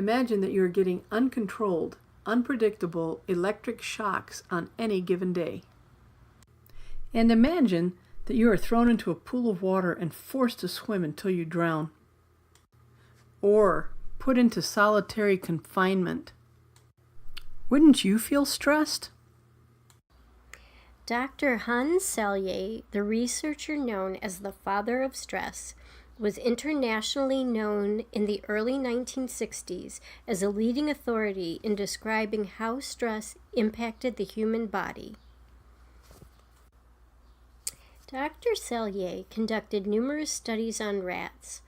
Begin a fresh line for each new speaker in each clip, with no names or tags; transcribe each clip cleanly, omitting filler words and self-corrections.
Imagine that you are getting uncontrolled, unpredictable electric shocks on any given day. And imagine that you are thrown into a pool of water and forced to swim until you drown. Or put into solitary confinement. Wouldn't you feel stressed?
Dr. Hans Selye, the researcher known as the father of stress, was internationally known in the early 1960s as a leading authority in describing how stress impacted the human body. Dr. Selye conducted numerous studies on rats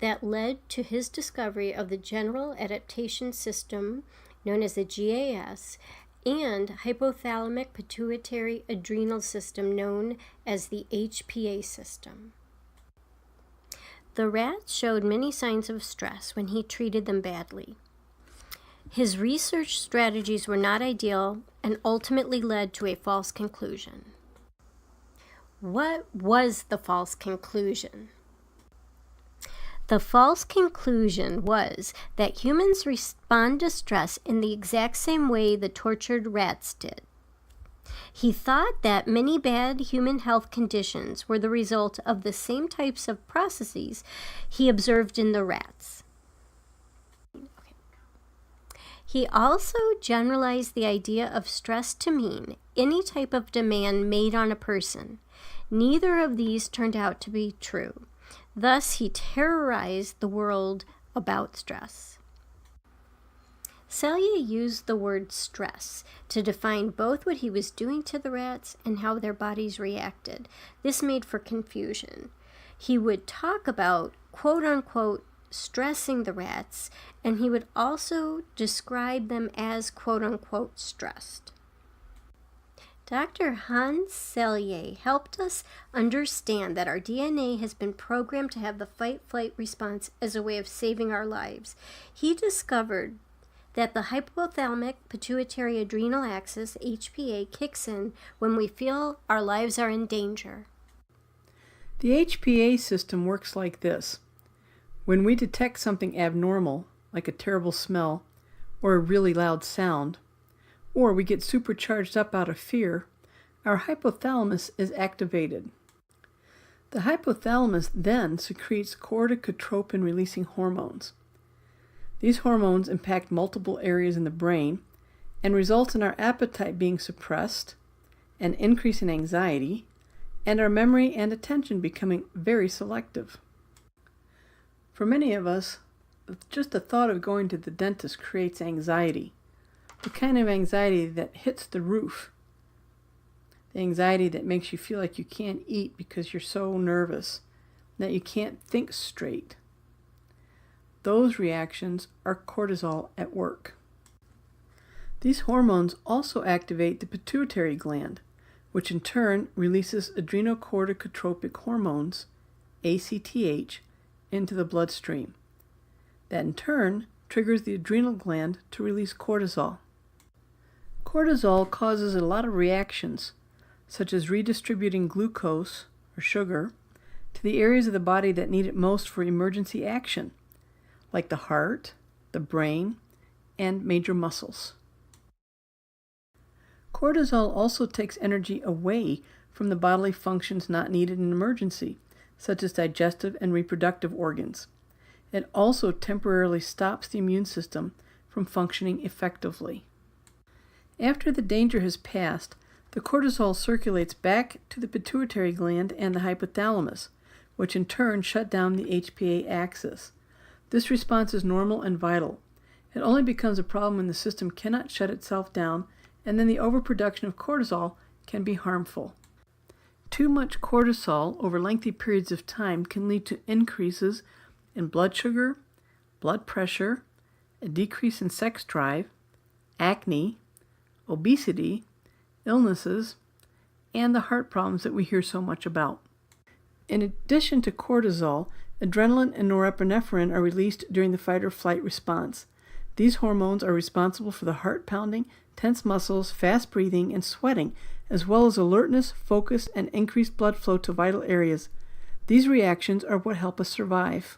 that led to his discovery of the General Adaptation System, known as the GAS, and hypothalamic pituitary adrenal system, known as the HPA system. The rats showed many signs of stress when he treated them badly. His research strategies were not ideal and ultimately led to a false conclusion. What was the false conclusion? The false conclusion was that humans respond to stress in the exact same way the tortured rats did. He thought that many bad human health conditions were the result of the same types of processes he observed in the rats. He also generalized the idea of stress to mean any type of demand made on a person. Neither of these turned out to be true. Thus, he terrorized the world about stress. Selye used the word stress to define both what he was doing to the rats and how their bodies reacted. This made for confusion. He would talk about, quote-unquote, stressing the rats, and he would also describe them as, quote-unquote, stressed. Dr. Hans Selye helped us understand that our DNA has been programmed to have the fight-flight response as a way of saving our lives. He discovered that the hypothalamic pituitary adrenal axis, HPA, kicks in when we feel our lives are in danger.
The HPA system works like this. When we detect something abnormal, like a terrible smell or a really loud sound, or we get supercharged up out of fear, our hypothalamus is activated. The hypothalamus then secretes corticotropin-releasing hormones. These hormones impact multiple areas in the brain and result in our appetite being suppressed, an increase in anxiety, and our memory and attention becoming very selective. For many of us, just the thought of going to the dentist creates anxiety. The kind of anxiety that hits the roof. The anxiety that makes you feel like you can't eat because you're so nervous, that you can't think straight. Those reactions are cortisol at work. These hormones also activate the pituitary gland, which in turn releases adrenocorticotropic hormones, ACTH, into the bloodstream. That in turn triggers the adrenal gland to release cortisol. Cortisol causes a lot of reactions, such as redistributing glucose, or sugar, to the areas of the body that need it most for emergency action, like the heart, the brain, and major muscles. Cortisol also takes energy away from the bodily functions not needed in an emergency, such as digestive and reproductive organs. It also temporarily stops the immune system from functioning effectively. After the danger has passed, the cortisol circulates back to the pituitary gland and the hypothalamus, which in turn shut down the HPA axis. This response is normal and vital. It only becomes a problem when the system cannot shut itself down, and then the overproduction of cortisol can be harmful. Too much cortisol over lengthy periods of time can lead to increases in blood sugar, blood pressure, a decrease in sex drive, acne, obesity, illnesses, and the heart problems that we hear so much about. In addition to cortisol, adrenaline and norepinephrine are released during the fight or flight response. These hormones are responsible for the heart pounding, tense muscles, fast breathing, and sweating, as well as alertness, focus, and increased blood flow to vital areas. These reactions are what help us survive.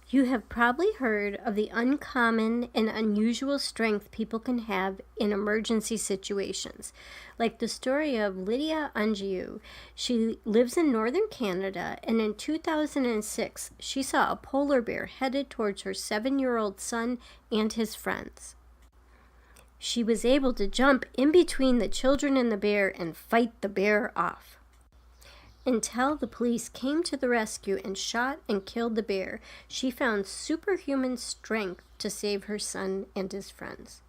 You have probably heard of the uncommon and unusual strength people can have in emergency situations, like the story of Lydia Angiou. She lives in northern Canada, and in 2006, she saw a polar bear headed towards her 7-year-old son and his friends. She was able to jump in between the children and the bear and fight the bear off. Until the police came to the rescue and shot and killed the bear, she found superhuman strength to save her son and his friends.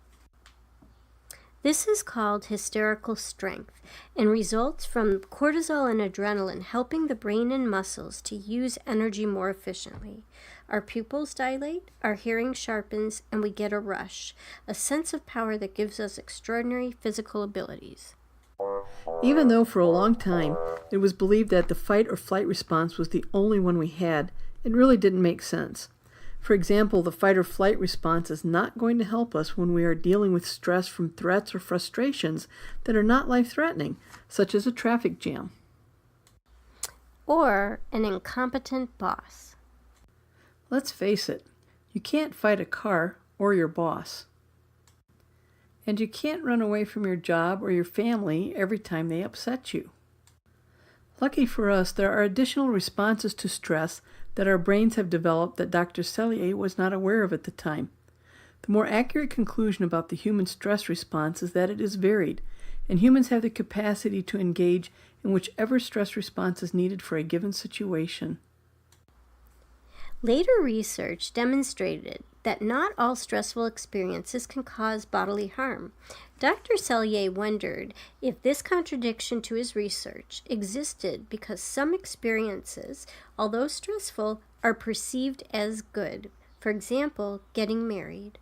This is called hysterical strength and results from cortisol and adrenaline helping the brain and muscles to use energy more efficiently. Our pupils dilate, our hearing sharpens, and we get a rush, a sense of power that gives us extraordinary physical abilities.
Even though for a long time it was believed that the fight or flight response was the only one we had, it really didn't make sense. For example, the fight or flight response is not going to help us when we are dealing with stress from threats or frustrations that are not life-threatening, such as a traffic jam.
Or an incompetent boss.
Let's face it, you can't fight a car or your boss. And you can't run away from your job or your family every time they upset you. Lucky for us, there are additional responses to stress that our brains have developed that Dr. Cellier was not aware of at the time. The more accurate conclusion about the human stress response is that it is varied, and humans have the capacity to engage in whichever stress response is needed for a given situation.
Later research demonstrated that not all stressful experiences can cause bodily harm. Dr. Cellier wondered if this contradiction to his research existed because some experiences, although stressful, are perceived as good. For example, getting married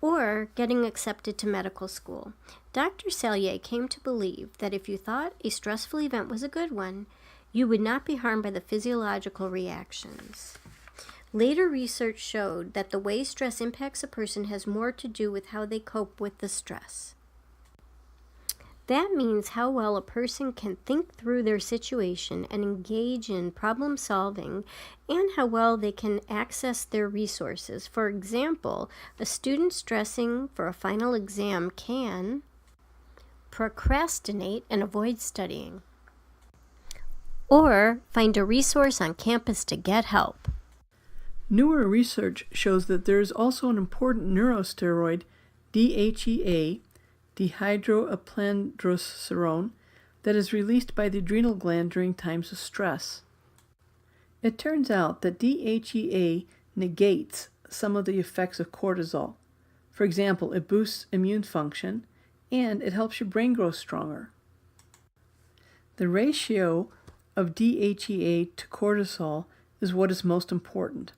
or getting accepted to medical school. Dr. Cellier came to believe that if you thought a stressful event was a good one, you would not be harmed by the physiological reactions. Later research showed that the way stress impacts a person has more to do with how they cope with the stress. That means how well a person can think through their situation and engage in problem solving, and how well they can access their resources. For example, a student stressing for a final exam can procrastinate and avoid studying, or find a resource on campus to get help.
Newer research shows that there is also an important neurosteroid, DHEA, dihydroepiandrosterone, that is released by the adrenal gland during times of stress. It turns out that DHEA negates some of the effects of cortisol. For example, it boosts immune function, and it helps your brain grow stronger. The ratio of DHEA to cortisol is what is most important.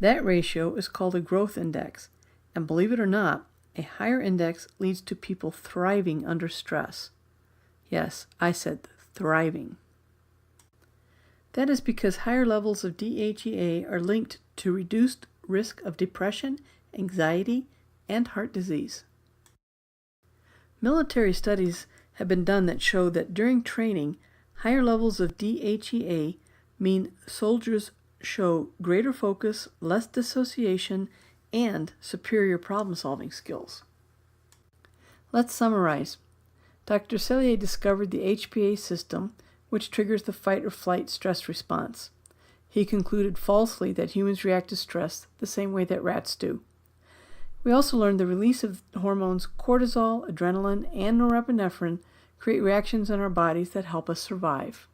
That ratio is called a growth index, and believe it or not, a higher index leads to people thriving under stress. Yes, I said thriving. That is because higher levels of DHEA are linked to reduced risk of depression, anxiety, and heart disease. Military studies have been done that show that during training, higher levels of DHEA mean soldiers show greater focus, less dissociation, and superior problem-solving skills. Let's summarize. Dr. Cellier discovered the HPA system, which triggers the fight or flight stress response. He concluded falsely that humans react to stress the same way that rats do. We also learned the release of hormones cortisol, adrenaline, and norepinephrine create reactions in our bodies that help us survive.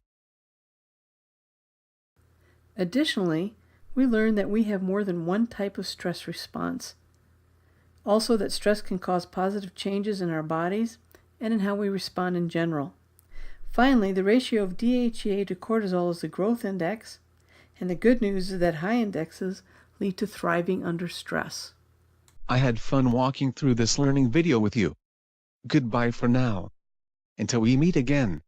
Additionally, we learned that we have more than one type of stress response. Also, that stress can cause positive changes in our bodies and in how we respond in general. Finally, the ratio of DHEA to cortisol is the growth index, and the good news is that high indexes lead to thriving under stress.
I had fun walking through this learning video with you. Goodbye for now. Until we meet again.